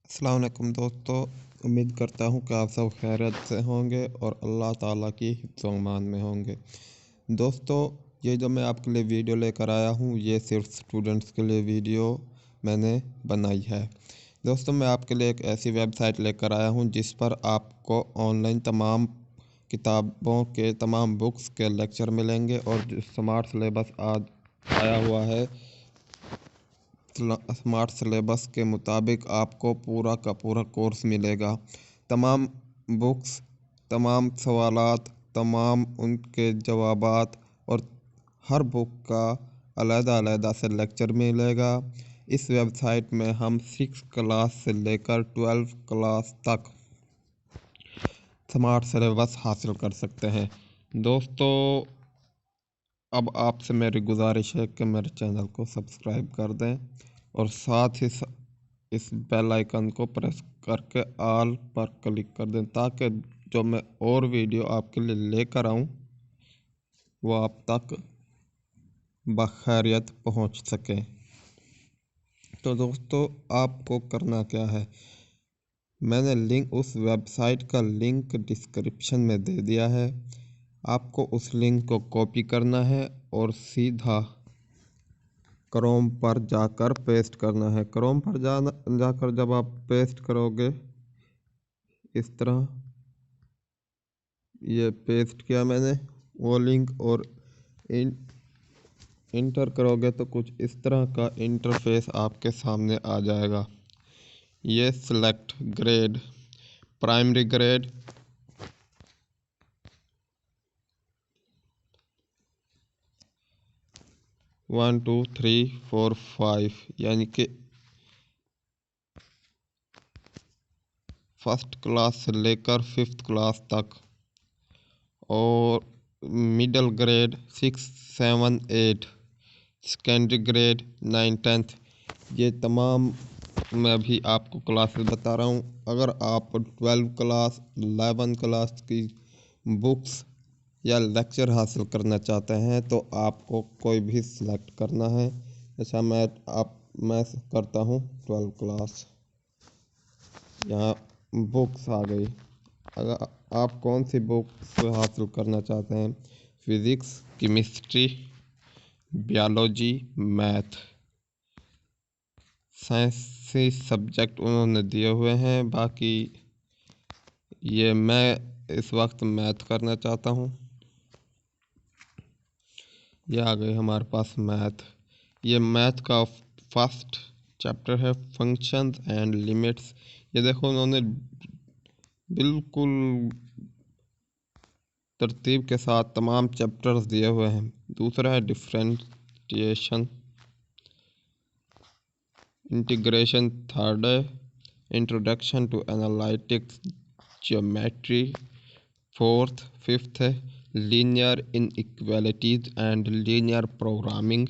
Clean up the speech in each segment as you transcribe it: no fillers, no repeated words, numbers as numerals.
अस्सलाम वालेकुम दोस्तों। उम्मीद करता हूँ कि आप सब खैरियत से होंगे और अल्लाह ताला की हिफ्ज़-ओ-अमान में होंगे। दोस्तों, ये जो मैं आपके लिए वीडियो लेकर आया हूँ, ये सिर्फ स्टूडेंट्स के लिए वीडियो मैंने बनाई है। दोस्तों, मैं आपके लिए एक ऐसी वेबसाइट लेकर आया हूँ जिस पर आपको ऑनलाइन तमाम किताबों के तमाम बुक्स के लेक्चर मिलेंगे और जो स्मार्ट सिलेबस आज आया हुआ है, स्मार्ट सिलेबस के मुताबिक आपको पूरा का पूरा कोर्स मिलेगा। तमाम बुक्स, तमाम सवालात, तमाम उनके जवाबात और हर बुक का अलग-अलग से लेक्चर मिलेगा। इस वेबसाइट में हम 6 क्लास से लेकर 12 क्लास तक स्मार्ट सिलेबस हासिल कर सकते हैं। दोस्तों, अब आपसे मेरी गुजारिश है कि मेरे चैनल को सब्सक्राइब कर दें और साथ ही इस बेल आइकन को प्रेस करके ऑल पर क्लिक कर दें ताकि जो मैं और वीडियो आपके लिए लेकर आऊं वो आप तक बखैरियत पहुंच सके। तो दोस्तों, आपको करना क्या है, मैंने लिंक उस वेबसाइट का लिंक डिस्क्रिप्शन में दे दिया है। आपको उस लिंक को कॉपी करना है और सीधा क्रोम पर जाकर पेस्ट करना है। क्रोम पर जाकर जब आप पेस्ट करोगे, इस तरह ये पेस्ट किया मैंने वो लिंक और इंटर करोगे तो कुछ इस तरह का इंटरफेस आपके सामने आ जाएगा। ये select grade, primary grade, one two three four five, यानी कि फर्स्ट क्लास से लेकर 5th क्लास तक, और middle grade 6, 7, 8, secondary grade 9, 10th। ये तमाम मैं अभी आपको क्लासेस बता रहा हूँ। अगर आप 12 क्लास, 11 क्लास की बुक्स या लेक्चर हासिल करना चाहते हैं तो आपको कोई भी सिलेक्ट करना है। जैसा मैं करता हूँ 12 क्लास। यहाँ बुक्स आ गई। अगर आप कौन सी बुक्स हासिल करना चाहते हैं, फिज़िक्स, केमिस्ट्री, बायोलॉजी, मैथ, साइंसी सब्जेक्ट उन्होंने दिए हुए हैं। बाकी ये मैं इस वक्त मैथ करना चाहता हूँ। ये आ गई हमारे पास मैथ। ये मैथ का फर्स्ट चैप्टर है, फंक्शंस एंड लिमिट्स। ये देखो, उन्होंने बिल्कुल तरतीब के साथ तमाम चैप्टर्स दिए हुए हैं। दूसरा है डिफरेंशिएशन, इंटीग्रेशन। थर्ड है introduction to analytics geometry. Fourth, fifth है linear inequalities and linear programming.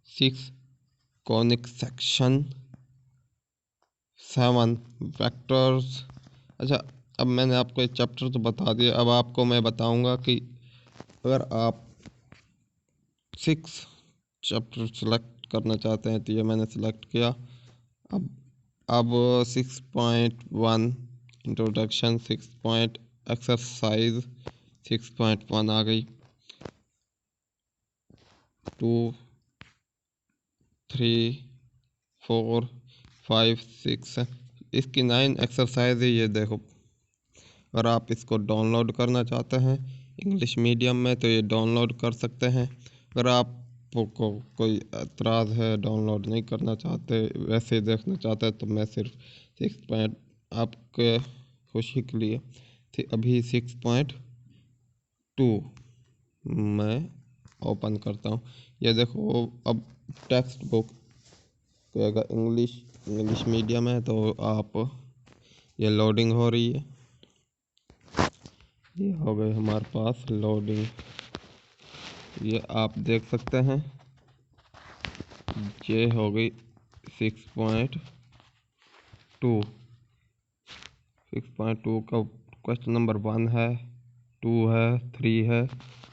Six, conic section. 7, vectors. अच्छा, अब मैंने आपको एक चैप्टर तो बता दिया, अब आपको मैं बताऊंगा कि अगर आप 6 चैप्टर सेलेक्ट करना चाहते हैं तो ये मैंने सेलेक्ट किया। अब 6.1 इंट्रोडक्शन, 6 पॉइंट एक्सरसाइज 6.1 आ गई। 2, 3, 4, 5, 6, इसकी 9 एक्सरसाइज है। ये देखो, अगर आप इसको डाउनलोड करना चाहते हैं इंग्लिश मीडियम में तो ये डाउनलोड कर सकते हैं। अगर आपको कोई एतराज़ है, डाउनलोड नहीं करना चाहते, वैसे ही देखना चाहते हैं, तो मैं सिर्फ 6 पॉइंट आपके खुशी के लिए अभी 6.2 मैं ओपन करता हूँ। ये देखो, अब टेक्स्ट बुक को अगर इंग्लिश मीडियम है तो आप ये लोडिंग हो रही है। ये हो गई हमारे पास लोडिंग। ये आप देख सकते हैं, ये हो गई 6.2। 6.2 का क्वेश्चन नंबर 1 है, 2 है, 3 है।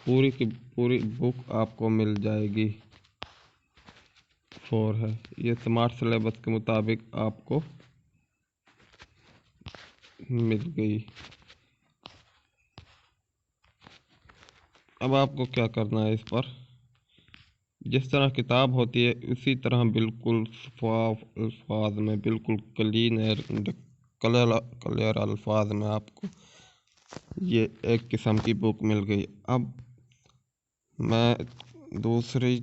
पूरी की पूरी बुक आपको मिल जाएगी। 4 है। ये स्मार्ट सिलेबस के मुताबिक आपको मिल गई। अब आपको क्या करना है, इस पर जिस तरह किताब होती है उसी तरह बिल्कुल साफ अल्फाज में, बिल्कुल क्लीन एंड क्लियर क्लियर अल्फाज में आपको ये एक किस्म की बुक मिल गई। अब मैं दूसरी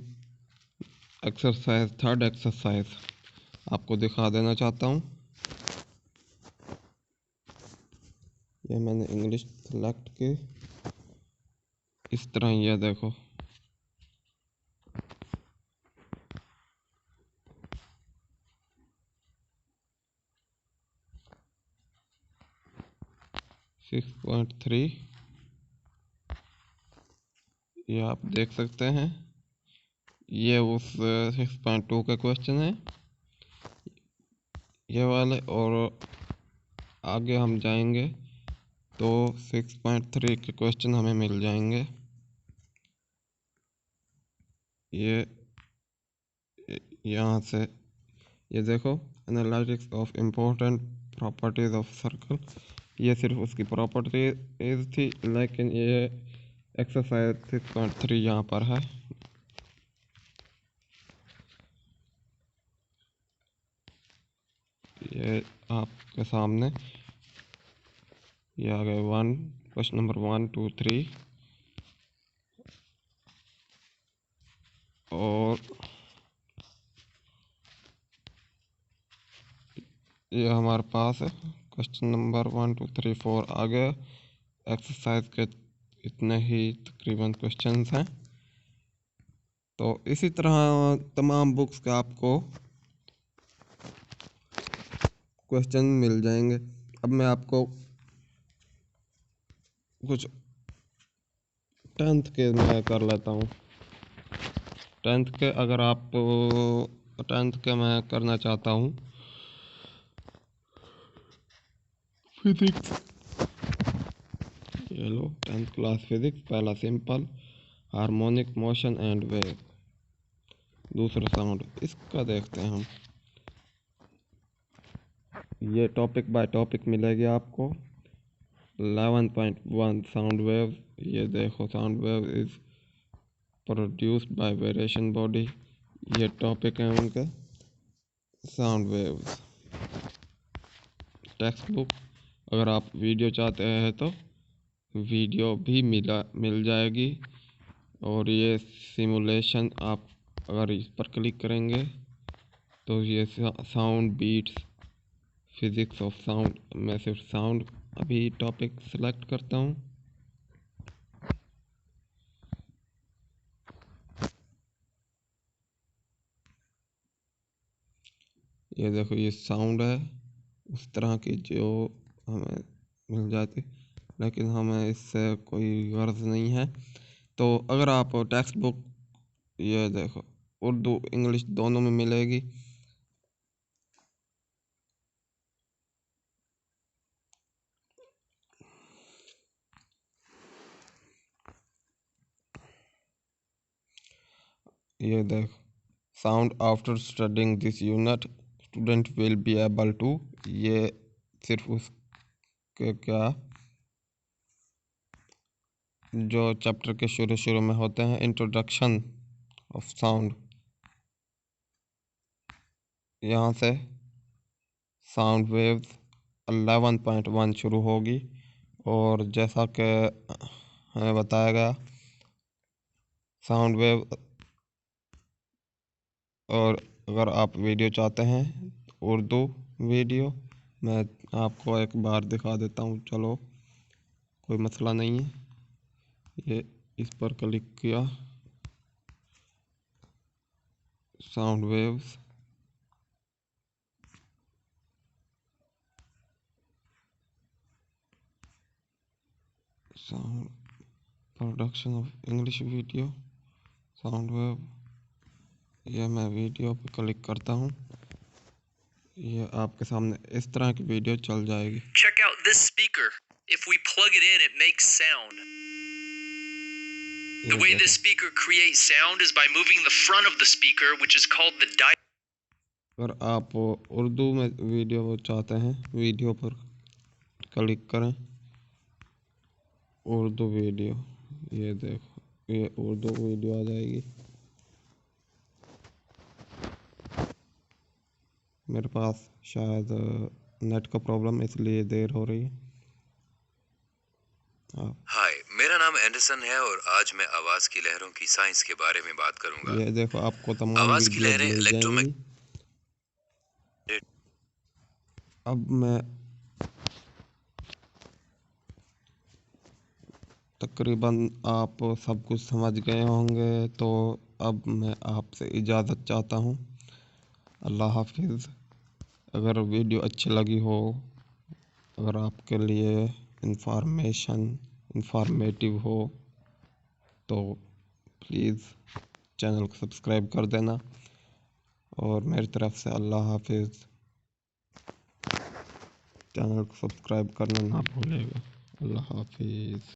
एक्सरसाइज, थर्ड एक्सरसाइज आपको दिखा देना चाहता हूँ। ये मैंने इंग्लिश सेलेक्ट की, इस तरह ये देखो। सिक्स पॉइंट थ्री, ये आप देख सकते हैं, ये उस 6.2 के क्वेश्चन है ये वाले। और आगे हम जाएंगे तो 6.3 के क्वेश्चन हमें मिल जाएंगे। ये यहाँ से ये देखो, analytics of important properties of circle, ये सिर्फ उसकी प्रॉपर्टीज थी, लेकिन ये एक्सरसाइज 6.3 यहाँ पर है। ये आपके सामने ये आ गए क्वेश्चन नंबर 1, 2, 3 और ये हमारे पास है क्वेश्चन नंबर 1, 2, 3, 4 आ गए। एक्सरसाइज के इतने ही तकरीबन क्वेश्चंस हैं। तो इसी तरह तमाम बुक्स का आपको क्वेश्चन मिल जाएंगे। अब मैं आपको कुछ 10th के मैं कर लेता हूँ। 10th के अगर आप 10th के मैं करना चाहता हूँ फिजिक्स। ये लो 10th क्लास फिजिक्स, पहला simple, harmonic motion and wave, दूसरा साउंड। इसका देखते हैं हम। ये टॉपिक बाय टॉपिक मिलेगी आपको। 11.1 साउंड वेव, ये देखो sound wave is produced by variation body, ये टॉपिक है उनका साउंड वेव्स। टेक्स्ट बुक, अगर आप वीडियो चाहते हैं तो वीडियो भी मिल जाएगी। और ये सिमुलेशन, आप अगर इस पर क्लिक करेंगे तो ये sound beats, physics of sound, मैं सिर्फ साउंड अभी टॉपिक सेलेक्ट करता हूँ। ये देखो, ये साउंड है उस तरह की जो हमें मिल जाती, लेकिन हमें इससे कोई गर्ज नहीं है। तो अगर आप टेक्स्ट बुक, ये देखो उर्दू इंग्लिश दोनों में मिलेगी। ये देखो, sound after studying this unit student will be able to, ये सिर्फ उसके क्या जो चैप्टर के शुरू शुरू में होते हैं, इंट्रोडक्शन ऑफ साउंड, यहाँ से साउंड वेव्स 11.1 शुरू होगी। और जैसा कि हमें बताया गया, साउंड वेव, और अगर आप वीडियो चाहते हैं उर्दू वीडियो, मैं आपको एक बार दिखा देता हूँ, चलो कोई मसला नहीं है। ये इस पर क्लिक किया, sound waves, sound production of English video, sound wave, ये मैं वीडियो पर क्लिक करता हूँ, ये आपके सामने इस तरह की वीडियो चल जाएगी। Check out this speaker. If we plug it in, it makes sound. The way this speaker creates sound is by moving the front of the speaker, which is called the diaphragm. अगर आप उर्दू में video चाहते हैं, video पर click करें, Urdu video, ये देखो ये उर्दू वीडियो आ जाएगी। मेरे पास शायद नेट का प्रॉब्लम इसलिए देर हो रही है। हाय, मेरा नाम एंडरसन है और आज मैं आवाज की लहरों की साइंस के बारे में बात करूंगा। ये देखो आपको तमाम आवाज की वीडियो लहरें मिल जाएंगी। अब मैं तकरीबन आप सब कुछ समझ गए होंगे, तो अब मैं आपसे इजाज़त चाहता हूँ। अल्लाह हाफिज़। अगर वीडियो अच्छी लगी हो, अगर आपके लिए इंफॉर्मेटिव हो, तो प्लीज़ चैनल को सब्सक्राइब कर देना और मेरी तरफ से अल्लाह हाफिज़। चैनल को सब्सक्राइब करना ना भूलिएगा। अल्लाह हाफिज़।